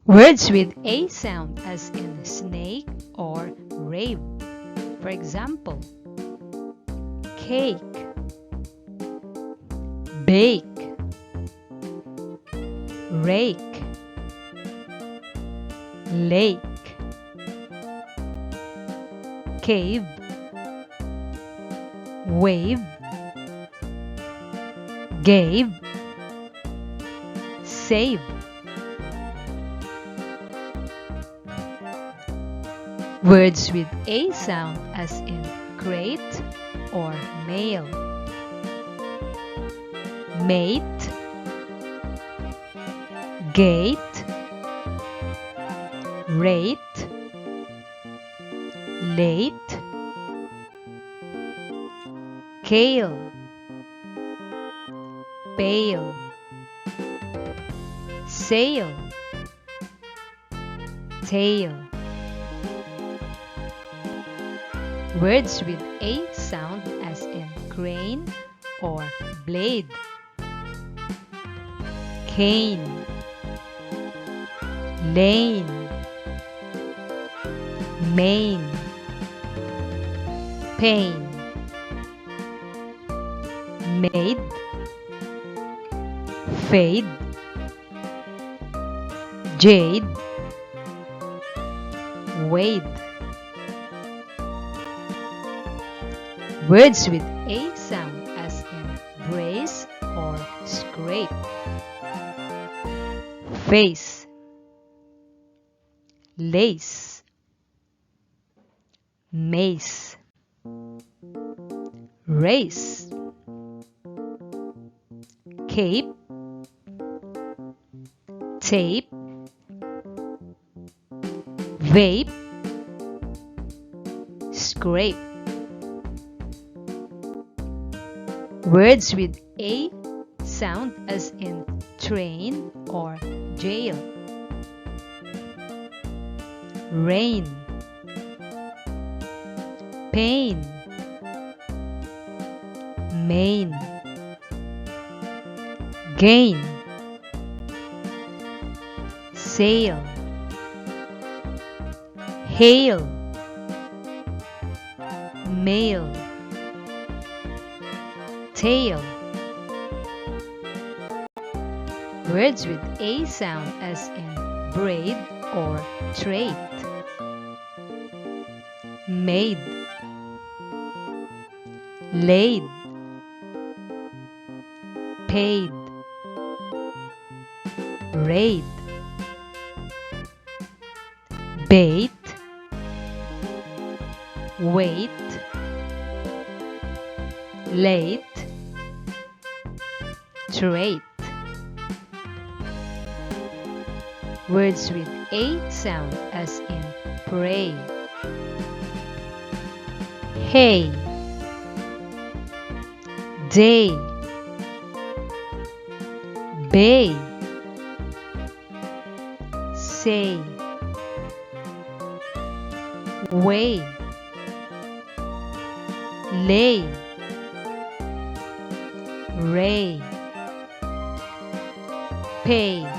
Words with a sound as in snake or rave. For example, cake, bake, rake, lake, cave, wave, gave, save. Words with a sound as in crate or mail. Mate, gate, rate, late, kale, pale, sail, tail. Words with a sound as in crane or blade. Cane, lane, main, pain, made, fade, jade, wade. Words with a sound as in brace or scrape. Face, lace, mace, race, cape, tape, vape, scrape. Words with a sound as in train or jail. Rain, pain, main, gain, sail, hail, mail, tail. Words with a sound as in braid or trait. Made, laid, paid, raid, bait, wait, late, trait. Words with a sound as in pray. Hay, day, bay, say, way, lay, ray, pay.